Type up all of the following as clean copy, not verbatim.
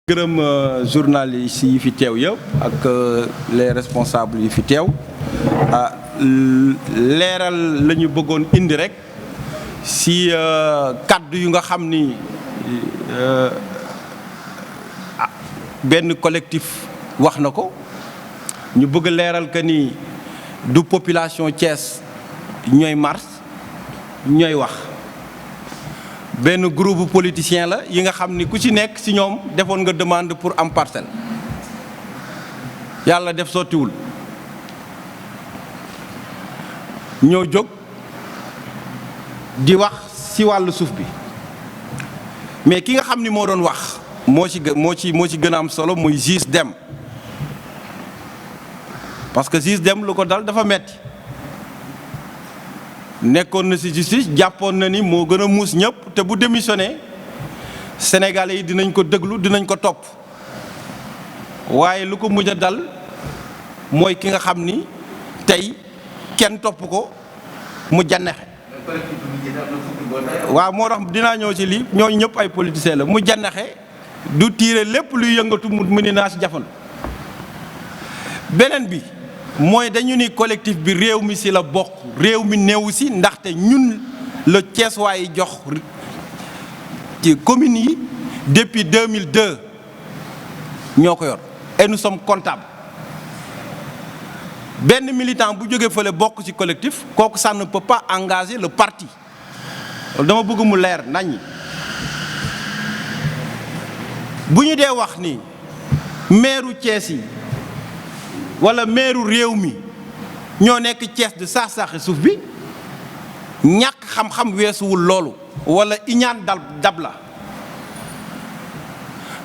gërëm journalistes yi fi teew yëpp ak les responsables yi fi teew leeral la ñu bëggoon indi rek si kaddu yu nga xam ni benn collectif wax na ko ñu bëgg leeral que ni du population Thiès ñooy mars ñooy wax. benn groupe politicien la yi nga xam ni ku ci nekk ci ñoom defoon nga demande pour am parcelle yàlla def sottiwul ñoo jóg di wax ci wàllu suuf bi mais ki nga xam ni moo doon wax moo ci gën a am solo muy Ziz Dème parce que Ziz Dème lu ko dal dafa metti nekkoon na ci justice jàppoon na ni moo gën a muus ñëpp te bu démissionné Sénégalais yi dinañ ko déglu dinañ ko topp waaye lu ko mujj a dal mooy ki nga xam ni tey kenn topp ko mu jannexe waaw moo tax dinaa ñëw ci lii ñooñu ñëpp ay politiciens la mu jannexe du tiire lépp luy yëngatu mu ni naa ci jafandu beneen bi mooy dañu ni collectif bi réew mi ci la bokk réew mi néew ci ndaxte ñun la Thiès waaye jox ci communes yi depuis 2002 ñoo ko yor et nous sommes comptables benn militant bu jógee fële bokk ci collectif kooku ça ne peut pas engager le parti dama bëgg mu leer naññi bu ñu dee wax ni maire Thiès yi wala meeru réew mi ñoo nekk Thiès de saax-saaxi suuf bi ñàkk xam-xam weesuwul loolu wala iñaan dab la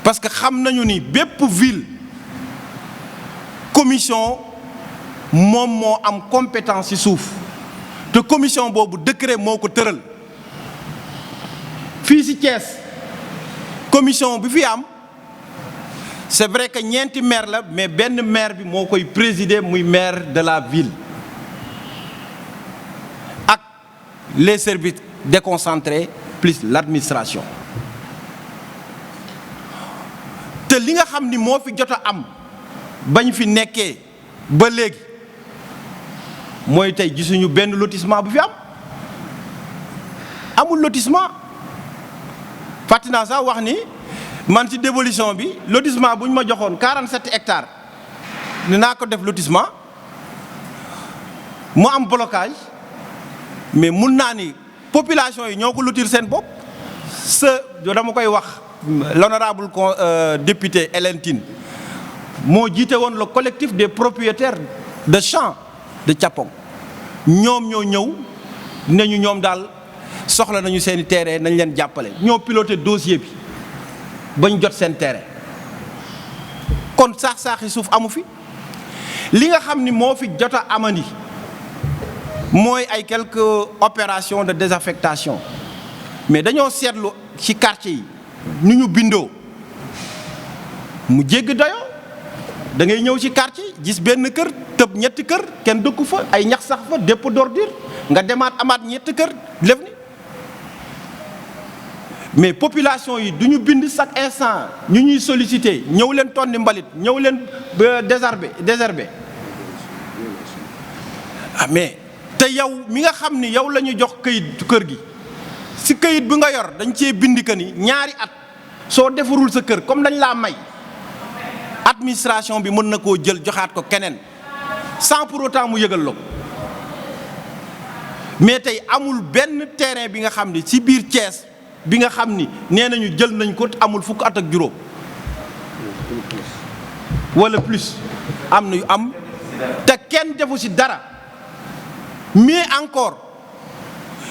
parce que xam nañu ni bépp ville commission moom moo am compétence ci suuf te commission boobu décret moo ko tëral fii ci Thiès commission bi fi am c'est vrai que ñeenti maire la mais benn maire bi moo koy présider muy maire de la ville ak les services déconcentrés plus l'administration te li nga xam ni moo fi jot a am bañ fi nekkee ba léegi mooy tey gisuñu benn lotissement bu fi am amul lotissement fàttali naa sax wax ni man ci dévolution bi lotissement bu ñu ma joxoon 47 hectares dinaa ko def lotissement mu am blocage mais mun naa ni population yi ñoo ko lotir seen bopp dama koy wax l'honorable député Hélène Tine moo jiite woon le collectif des propriétaires de champs de Thiappong ñoom ñoo ñëw ne ñu ñoom daal soxla nañu seeni terrain nañ leen jàppale ñoo piloté dossier bi bañ jot seen terrain kon saax-saaxi suuf amu fi li nga xam ni moo fi jot a amandi mooy ay quelques opérations de désaffectation mais dañoo seetlu ci quartier yi nu ñu bindoo mu jégg dayoo da ngay ñëw ci quartier gis benn kër tëb ñetti kër kenn dëkku fa ay ñax sax fa dépôt d'ordure nga demaat amaat ñetti kër lef ni mais population yi du ñu bind chaque instant ñu ñuy solliciter ñëw leen tonni mbalit ñëw leen désherber mais te yow mi nga xam ni yow la ñu jox këyit kër gi si këyit bi nga yor dañ cee bind que ni ñaari at soo defarul sa kër comme dañ laa may administration bi mën na koo jël joxaat ko keneen sans pour autant mu yëgal la ko mais tey amul benn terrain bi nga xam ni ci biir Thiès bi nga xam ni nee nañu jël nañ ko amul fukk at ak juróom wala plus am na yu am te kenn defu ci dara mais encore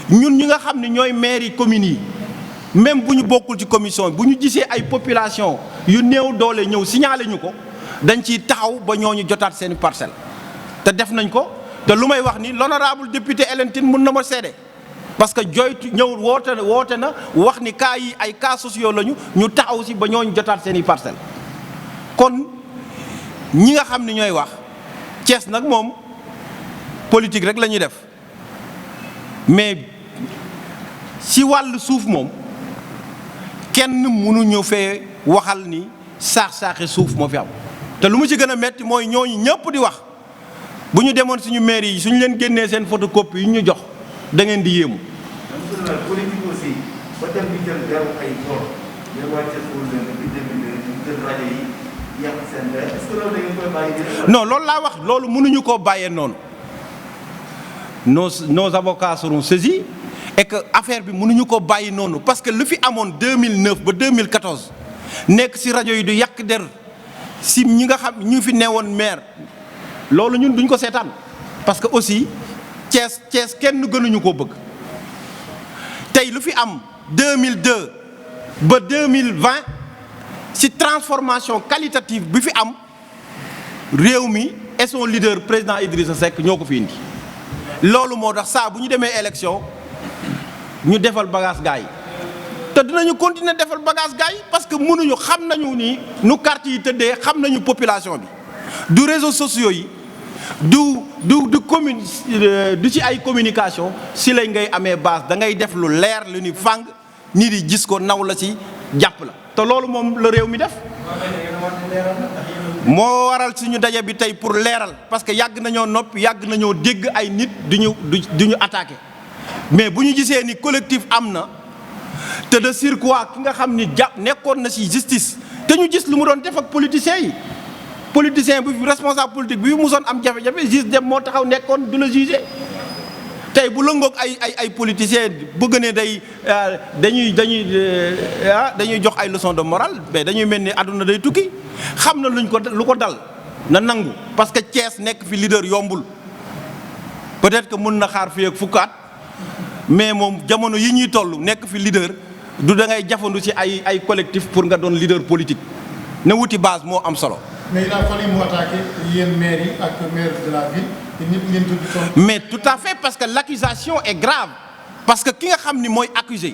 ñun ñi nga xam ne ñooy maire yi communes yi même bu ñu bokkul ci commission bu ñu gisee ay population yu néew doole ñëw signaler ñu ko dañ ciy taxaw ba ñooñu jotaat seeni parcelle te def nañ ko te lu may wax ni l'honorable député Hélène Tine mun na ma seede parce que joytu ñëw woote na wax ni cas yi ay cas sociaux lañu ñu taxaw si ba ñooñu jotaat seen i parcelles kon ñi nga xam ni ñooy wax Thiès nag moom politique rek la ñuy def mais si wàllu suuf moom kenn mënuñu fee waxal ni saax-saaxi suuf moo fi am te lu mu ci gën a metti mooy ñooñu ñëpp di wax bu ñu demoon suñu mairie yi suñu leen génnee seen photocopie yu ñu jox da ngeen di yéemu. politique aussi ba dem di jël deru ay tool ngeen wàcce suul leen di jël rajo yi yàq seen der est-ce que loolu da ngeen koy bàyyi. non loolu laa wax loolu mënuñu koo bàyyee noonu nos avocats seront saisis et que affaire bi mënuñu ko bàyyi noonu parce que lu fi amoon 2009 ba 2014 nekk ci rajo yi du yàq der si ñi nga xam ñu fi newoon maire loolu ñun duñ ko seetaan parce que aussi Thiès kenn gënuñu koo bëgg tey lu fi am 2002 ba 2020 ci transformation qualitative bi fi am réew mi et son leader président Idrissa Seck ñoo ko fi indi loolu moo tax saa bu ñu demee élection ñu defal bagage gars yi te dinañu continuer defal bagage gars yi parce que mënuñu xam nañu ni nu carte yi tëddee xam nañu population bi du réseaux sociaux yi du ci ay communication si lay ngay amee base da ngay def lu leer lu ni fàng nii di gis ko naw la ci jàpp la te loolu moom la réew mi def moo waral suñu daje bi tey pour leeral parce que yàgg nañoo noppi yàgg nañoo dégg ay nit du ñu attaqué mais bu ñu gisee ni collectif am na te de surcroît ki nga xam ni jàpp nekkoon na ci justice te ñu gis lu mu doon def ak politiciens yi politicien bi responsable politique bi musoon am jafe-jafe juge dem moo taxaw nekkoon du la juger tey bu lëngoog ay politiciens bëgg ne dañuy jox ay leçons de morale mais dañuy mel ni àdduna day tukki xam na lu ko dal na nangu parce que Thiès nekk fi leader yombul peut-être que mun na xaar fii ak fukkaat mais moom jamono yi ñuy toll nekk fi leader du da ngay jafandu ci ay collectif pour nga doon leader politique ne wuti base moo am solo. mais il a fallu mu attaquer yéen maire yi ak maire de la ville te ñëpp ngeen tudd son. mais tout à fait parce que l'accusation est grave parce que ki nga xam ni mooy accusé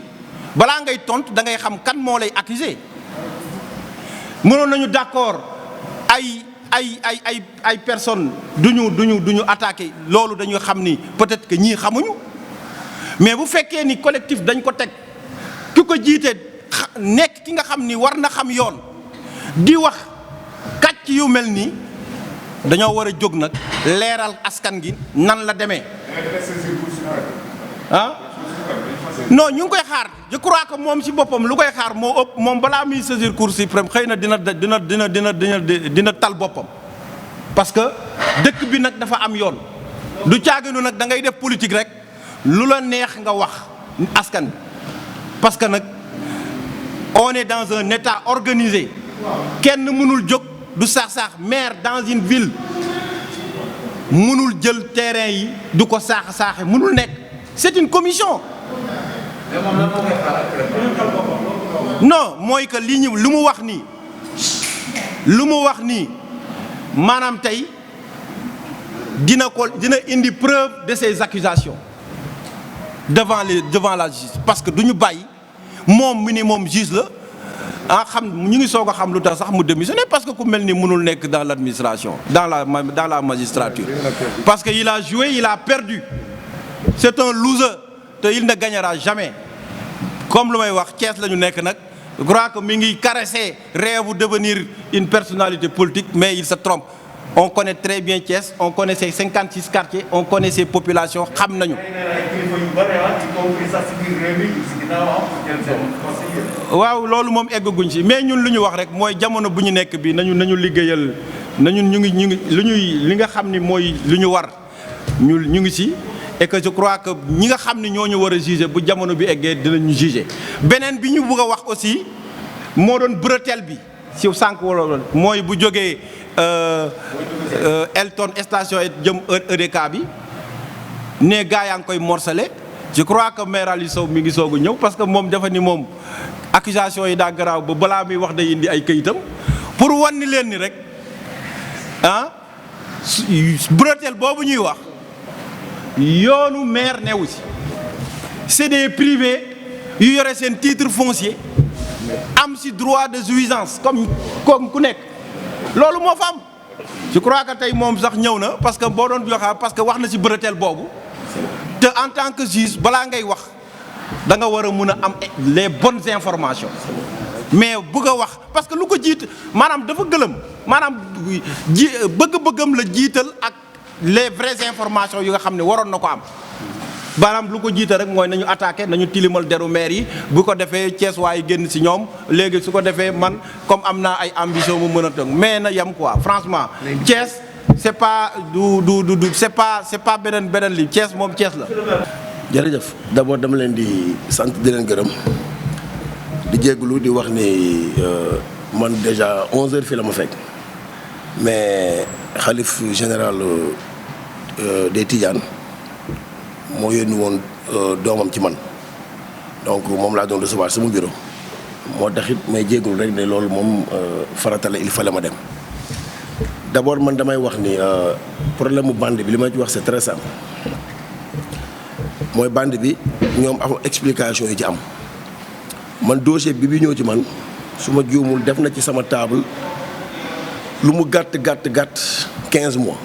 balaa ngay tontu da ngay xam kan moo lay accusé mënoon nañu d'accord ay personnes duñu attaqué loolu dañu xam ni peut-être que ñii xamuñu mais bu fekkee ni collectif dañ ko teg ki ko jiite nekk ki nga xam ni war na xam yoon di wax. kàcc yu mel nii dañoo war a jóg nag leeral askan gi nan la demee ah non ñu ngi koy xaar je crois que moom ci boppam lu koy xaar moo ëpp moom balaa muy saisir Cour suprême xëy na dina tal boppam parce que dëkk bi nag dafa am yoon du caaginu nag da ngay def politique rek lu la neex nga wax askan bi parce que nag on est dans un état organisé kenn mënul jóg du saax-saax maire dans une ville mënul jël terrain yi du ko saax-saaxe mënul nekk c'est une commission non mooy que li lu mu wax nii maanaam tey dina indi preuve de ces accusations devant la justice parce que du ñu bàyyi moom minimum juge la xam ñu ngi soog a xam lu tax sax mu démissionné parce que ku mel ni mënul nekk dans l'administration dans la magistrature parce que il a joué il a perdu c'est un loser te il ne gagnera jamais comme lu may wax Thiès la ñu nekk nag je crois que mi ngi caresser rêve de devenir une personnalité politique mais il se trompe on connaît très bien Thiès on connaît ses 56 quartiers on connaît ses populations xam nañu. waaw loolu moom eggaguñ ci mais ñun lu ñu wax rek mooy jamono bu ñu nekk bi nañu liggéeyal ñu ngi li nga xam ni mooy lu ñu war ñu ngi ci et que je crois que ñi nga xam ni ñoo ñu war a juger bu jamono bi eggee dinañu juger beneen bi ñu bëgg a wax aussi moo doon bretelle bi si sànq wala mooy bu jógee Elton station jëm EDK bi ne gaa yaa ngi koy morcelé je crois que maire Aliou Sow mi ngi soog a ñëw parce que moom dafa ni moom accusation yi daa garaaw ba balaa muy wax day indi ay këyitam pour wan ni leen ni rek bretelle boobu ñuy wax yoonu maire newu si c'est des privés yu yore seen titre foncier am si droit de jouissance comme ku nekk loolu moo fa am. je crois que tey moom sax ñëw na parce que boo doon joxe parce que wax na si bërëteel boobu te en tant que juge balaa ngay wax da nga war a mun a am les bonnes informations mais bëgg a wax parce que lu ko jiit maanaam dafa gëlëm maanaam bëgg-bëggam la jiital ak les vraies informations yu nga xam ne waroon na ko am. maanaam lu ko jiite rek mooy nañu attaqué nañu tilimal deru maire yi bu ko defee Thiès waaye génn si ñoom léegi su ko defee man comme am naa ay ambition mu mën a tënk mais na yem quoi franchement. Thiès c'est pas c'est pas beneen li Thiès moom Thiès la. jërëjëf d'abord dama leen di sant di leen gërëm di jégalu di wax ni man déjà 11h fii la ma fekk mais xalif général des Tidianes. moo yónni woon doomam ci man donc moom laa doon recevoir sama bureau moo taxit may jégalu rek ne loolu moom farata la il fallait ma dem d'abord man damay wax ni problème mu bande bi li ma ci wax c'est très simple mooy bande bi ñoom am explication yi ci am man dossier bi ñëw ci man su ma juumul def na ci sama table lu mu gàtt 15 mois.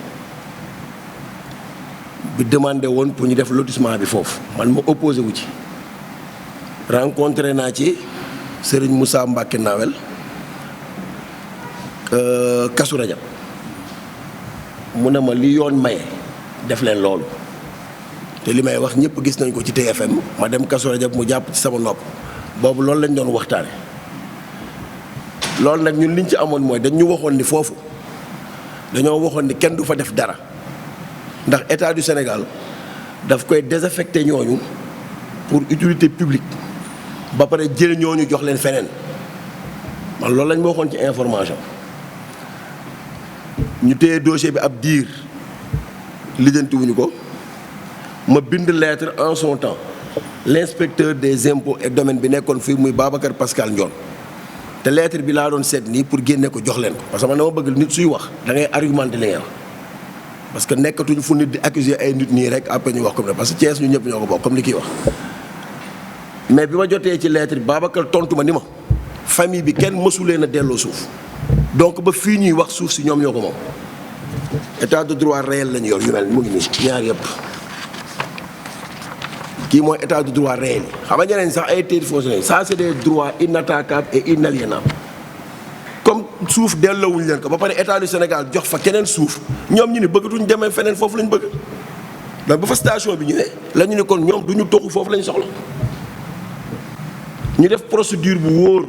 bi demandé woon pour ñu def lotissement bi foofu man ma opposé wu ci rencontré naa ci Serigne Moussa Mbacké Nawel Kasu Rajab mu ne ma li yoon maye def leen loolu te li may wax ñëpp gis nañ ko ci TFM ma dem Kasu Rajab mu jàpp ci sama nopp boobu loolu lañ doon waxtaane loolu nag ñun liñ ci amoon mooy dañ ñu waxoon ni foofu dañoo waxoon ni kenn du fa def dara ndax état du Sénégal daf koy désaffecté ñooñu pour utilité publique ba pare jël ñooñu jox leen feneen man loolu lañ ma waxoon ci information ñu téye dossier bi ab diir lijjantiwuñu ko ma bind lettre en son temps l'inspecteur des impôts et domaines bi nekkoon fii muy Babacar Pascal Ndione te lettre bi laa doon seet nii pour génne ko jox leen ko parce que man dama bëgg nit suy wax da ngay argumenter li ngay wax parce que nekkatuñu fu nit di accuser ay nit nii rek après ñu wax comme ne parce que Thiès ñu ñëpp ñoo ko bokk comme li kii wax mais bi ma jotee ci lettre bi Babacar tontu ma ni ma famille bi kenn mësu leen a delloo suuf donc ba fii ñuy wax suuf si ñoom ñoo ko moom état de droit réel lañu yor yu mel mu ngi nii ñaar yëpp kii mooy état de droit réel yi xam nga ñeneen sax ay titres fonciers ça c'est des droits inattaquables et inaliénables comme suuf delloowuñu leen ko ba pare état du Sénégal jox fa keneen suuf ñoom ñu ni bëggatuñ demee feneen foofu lañ bëgg donc ba fa station bi ñëwee la ñu ne kon ñoom du ñu toxu foofu lañ soxla ñu def procédure bu wóor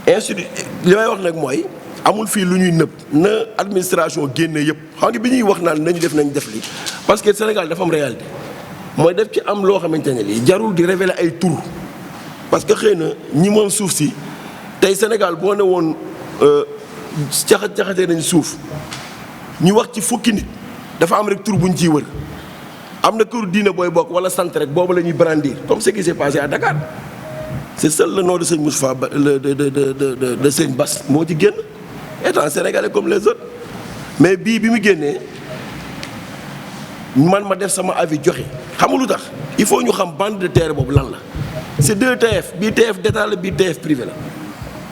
institut li may wax nag mooy amul fii lu ñuy nëb na administration génne yëpp xam nga bi ñuy wax naan nañu def nañ def li parce que Sénégal dafa am réalité mooy def ci am loo xamante ne lii jarul di révéler ay tur parce que xëy na ñi moom suuf si tey Sénégal boo ne woon caxatee nañ suuf ñu wax ci fukki nit dafa am rek tur buñ ciy wër am na këru diine booy bokk wala sant rek boobu la ñuy brandir comme ce qui s'est passé à Dakar c'est seul le nom de sëñ Moustapha Ba de sëñ Bass moo ci génn étant sénégalais comme les autres mais bii bi mu génnee man ma def sama avis joxe xam nga lu tax il faut ñu xam bande de terre boobu lan la c'est deux TF bii TF d'état la bii TF privé la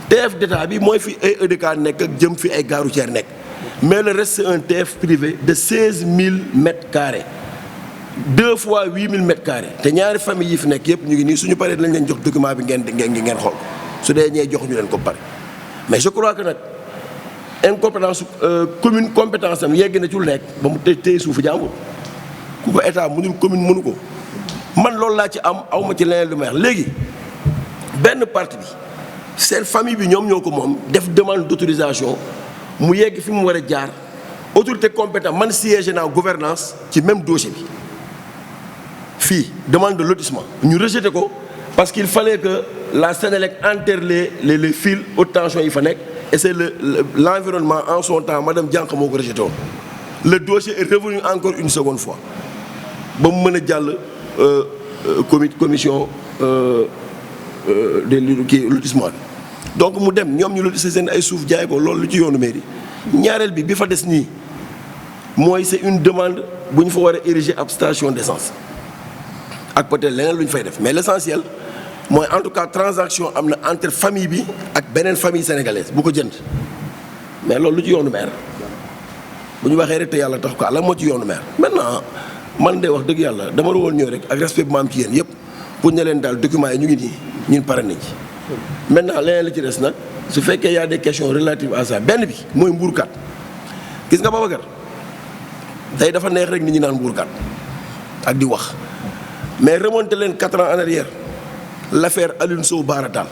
TF d'état bi mooy fi ay EDK nekk ak jëm fi ay gare routière nekk mais le reste c'est un TF privé de 16 000 mètres carrés 2 fois 8 000 mètres carrés te ñaari famille yi fi nekk yëpp ñu ngi nii suñu paree dinañ leen jox document bi ngeen xool su dee ñee jox ñu leen ko pare mais je crois que nag incompétence commune compétence am yegg na ci lu nekk ba mu téye suufu jàmbur ku ko état mënul commune mënu ko man loolu laa ci am awma ci leneen lu may wax léegi benn partie bi seen famille bi ñoom ñoo ko moom def demande d'autorisation mu yegg fi mu war a jaar autorité compétente man siège naa gouvernance ci même dossier bi fii demande de lotissement ñu rejeté ko parce qu'il fallait que la Sénélec enterre les fils haute tension yi fa nekk et c'est l'environnement en son temps madame Diank moo ko rejeté woon le dossier est revenu encore une seconde fois ba mu mën a jàll commission de kii lotissement bi donc mu dem ñoom ñu lotissé seen ay suuf jaay ko loolu lu ci yoonu mairie ñaareel bi fa des nii mooy c'est une demande bu ñu fa war a ériger ab station d'essence ak peut-être leneen lu ñu fay def mais l'essentiel mooy en tout cas transaction am na entre famille bi ak beneen famille sénégalaise bu ko jënd mais loolu lu ci yoonu maire bu ñu waxee rek te yàlla tax ko la moo ci yoonu maire. maintenant man de wax dëgg yàlla dama la woon ñëw rek ak respect bu ma am ci yéen yëpp pour ne leen daal documents yi ñu ngi nii ñun pare nañ ci. maintenant leneen li ci des nag su fekkee y a des questions relatives à ça benn bi mooy mbuurkat gis nga Babacar tey dafa neex rek nit ñi naan mbuurkat ak di wax mais remonter leen 4 ans en arrière l'affaire Alioune Sow Bara Tall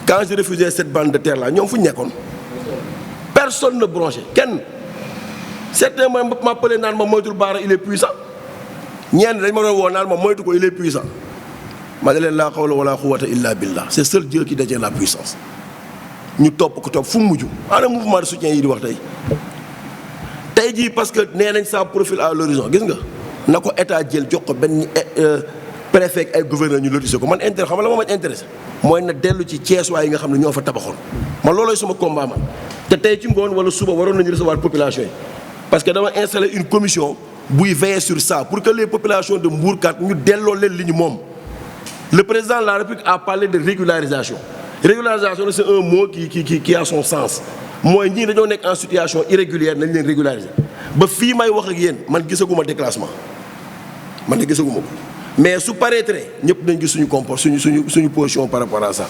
quand je refusais cette bande de terre là ñoom fu ñu nekkoon personne ne bronchait kenn certains m'appelaient naan ma moytul Bara il est puissant ñenn dañ ma doon woo naan ma moytu ko il est puissant ma ne leen laa hawla wala quwwata illa billah c'est seul Dieu qui détient la puissance ñu topp ko topp fu mu mujj ana mouvement de soutien yi di wax tey jii parce que nee nañ ça profile à l'horizon gis nga na ko état jël jox ko benn préfet ay gouverneur ñu lotissé ko man intérêt xam nga la moo ma intéressé mooy na dellu ci Thiès yi nga xam ne ñoo fa tabaxoon man loolooy sama combat man te tey ci ngoon wala suba waroon nañu recevoir population yi parce que dama installer une commission buy veiller sur ça pour que les populations de Mbourkat ñu delloo leen li ñu moom. Le président de la République a parlé de régularisation c'est un mot qui a son sens mooy ñii dañoo nekk en situation irrégulière nañ leen régulariser ba fii may wax ak yéen man gisaguma déclassement man de gisaguma ko mais su paraître ñëpp dañ gis suñu comport suñu position par rapport à ça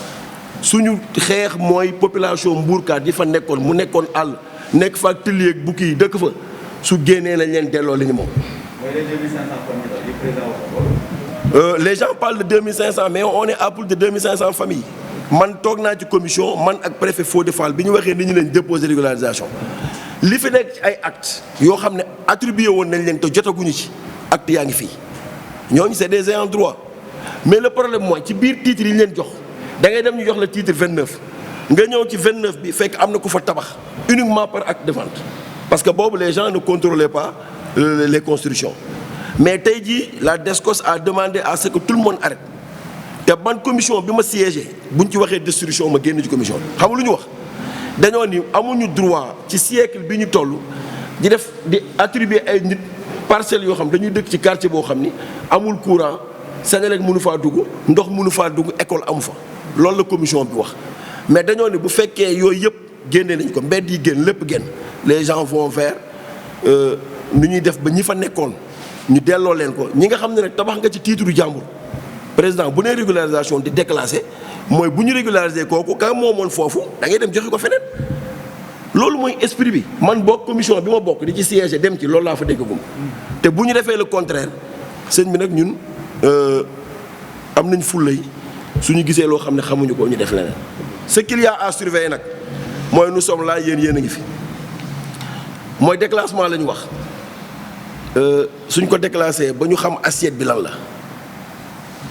suñu xeex mooy population Mbourkat yi fa nekkoon mu nekkoon àll nekk fa ak tilli ak bukki yi dëkk fa su génnee nañ leen delloo li ñu moom. Les gens parlent de 2500 mais on est à plus de 2500 familles man toog naa ci commission man ak préfet Fodé Fall bi ñu waxee ni ñu leen déposer régularisation li fi nekk ay actes yoo xam ne attribué woon nañ leen te jotaguñu ci actes yaa ngi fii ñooñu c'est des ayants droit mais le problème mooy ci biir titre yi ñu leen jox da ngay dem ñu jox la titre 29 nga ñëw ci 29 bi fekk am na ku fa tabax uniquement par acte de vente parce que boobu les gens ne contrôlaient pas les constructions. Mais tey jii la DSCOS a demandé à ce que tout le monde arrête te ban commission bi ma siégé buñ ci waxee destruction ma génn ci commission bi xam nga lu ñu wax dañoo ni amuñu droit ci siècle bi ñu toll di attribuer ay nit parcelles yoo xam dañuy dëkk ci quartier boo xam ni amul courant Senelec mënu faa dugg ndox mënu faa dugg école amu fa loolu la commission bi wax mais dañoo ni bu fekkee yooyu yëpp génnee nañ ko mbedd yi génn lépp génn les gens vont vers nu ñuy def ba ñi fa nekkoon ñu delloo leen ko ñi nga xam ne nag tabax nga ci titre jàmbur président bu nee régularisation di déclassé mooy bu ñu régulariser kooku ka moomoon foofu da ngay dem joxe ko feneen loolu mooy esprit bi man bokk commission bi ma bokk di ci siège dem ci loolu laa fa déggagum te bu ñu defee le contraire sëñ bi nag ñun am nañ fullay suñu gisee loo xam ne xamuñu ko ñu def leneen ce qu'il y a à surveiller nag mooy nous sommes là yéen a ngi fi mooy déclassement la ñu wax suñ ko déclassé ba ñu xam assiette bi lan la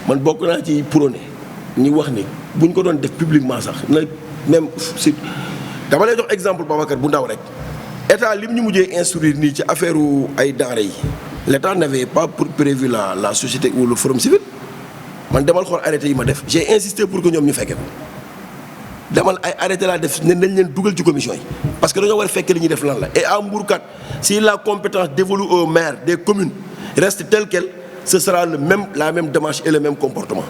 man bokk naa ci prôné ñu wax ni buñ ko doon def publiquement sax na même si dama lay jox exemple Babacar bu ndaw rek état lim ñu mujjee instruire nii ci affaire ay denrées yi l'état n'avait pas prévu la société ou le forum civil man demal xool arrêté yi ma def j'ai insisté pour que ñoom ñu fekke ko demal ay arrêté laa def ne nañ leen dugal ci commission yi parce que dañoo war a fekke li ñuy def lan la et à Mbourkat si la compétence dévolue aux maires des communes reste telle quelle ce sera la même démarche et le même comportement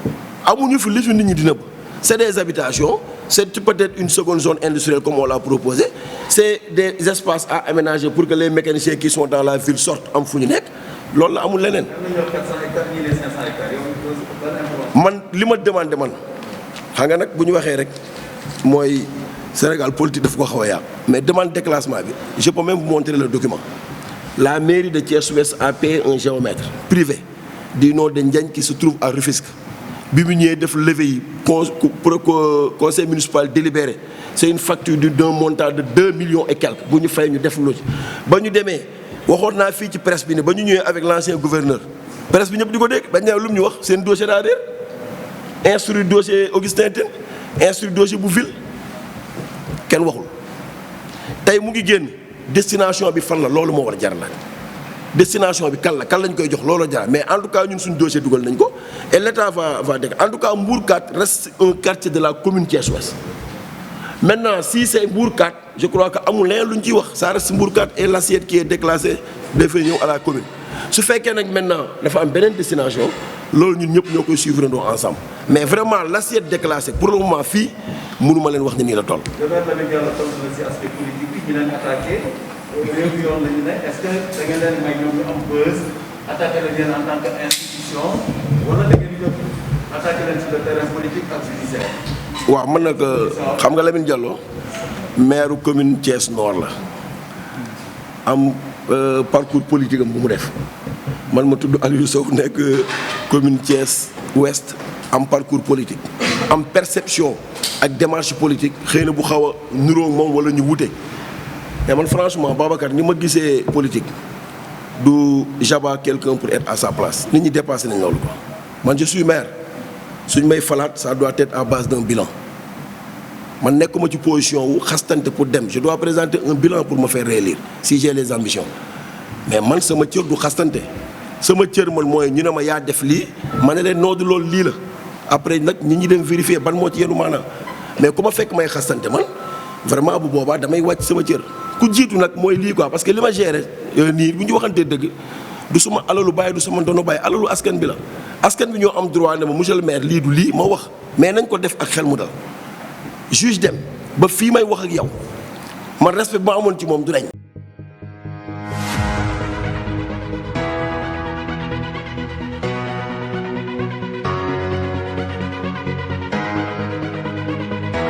amuñu fi li fi nit ñi di nëbb c'est des habitations c'est peut-être une seconde zone industrielle comme on l'a proposé c'est des espaces à aménager pour que les mécaniciens qui sont dans la ville sortent am fu ñu nekk loolu la amul leneen. man li ma demandé man xam nga nag bu ñu waxee rek mooy Sénégal politique daf ko xaw a yàq mais demande déclassement bi je peux même vous montrer le document la mairie de Thiès-Ouest a payé un géomètre privé du nom de Ndiagne qui se trouve à Rufisque bi mu ñëwee def levée yi conseil municipal délibéré c'est une facture d'un montant de 2 millions et quelques bu ñu fay ñu def loolu ba ñu demee waxoon naa fii ci presse bi ne ba ñu ñëwee avec l'ancien gouverneur presse bi ñëpp di ko dégg bañ ne lu mu ñu wax seen dossier daa réer instruire dossier Augustin Tine instruire dossier bu ville kenn waxul tey mu ngi génn destination bi fan la loolu moo war a jar laaj destination bi kan lañ koy jox loolu jar mais en tout cas ñun suñu dossier dugal nañ ko et l'État va dégg en tout cas Mbourkat reste un quartier de la commune Thiès-Ouest Maintenant, si c'est Mbour 4, je crois que amul leneen lu ñu ciy wax ça reste Mbour 4 et l'assiette qui est déclassée dafay ñëw à la commune su fekkee nag maintenant dafa am beneen destination loolu ñun ñëpp ñoo koy suivre ensemble mais vraiment l'assiette déclassée pour le moment fii mënuma leen wax ne nii la toll. Robert Lamine Diallo tontu na si aspect politique bi ñu leen attaqué réew yoon la ñu ne est-ce que da ngeen leen may ñoom ñu am buzz attaqué leen yéen en tant que institution wala da ngeen di attaqué leen sur le terrain politique ak judiciaire. waaw man nag xam nga Lamine Diallo maire commune Thiès Nord la am parcours politique am bu mu def man ma tudd Aliou Sow nekk commune Thiès Ouest am parcours politique am perception ak démarche politique xëy na bu xaw a niróo moom wala ñu wute mais man franchement Babacar ni ma gisee politique du j'abats quelqu'un pour être à sa place nit ñi dépassé nañ loolu quoi man je suis maire suñ may falaat ça doit être à base d'un bilan man nekkuma ci position wu xastante pour dem je dois présenter un bilan pour me faire réélire si j'ai les ambitions mais man sama cër du xastante sama cër man mooy ñu ne ma yaa def lii ma ne leen noodu loolu lii la après nag ñi ñi dem vérifier ban moo ci yenu maanaam mais ku ma fekk may xastante man vraiment bu boobaa damay wàcc sama cër ku jiitu nag mooy lii quoi parce que li ma géré nii bu ñu waxantee dëgg du suma alalu bàyyi du sama ndono bàyyi alalu askan bi la askan bi ñoo am droit ne ma monsieur le maire lii du lii ma wax mais nañ ko def ak xel mu dal juge dem ba fii may wax ak yow man respect ba amoon ci moom du dañ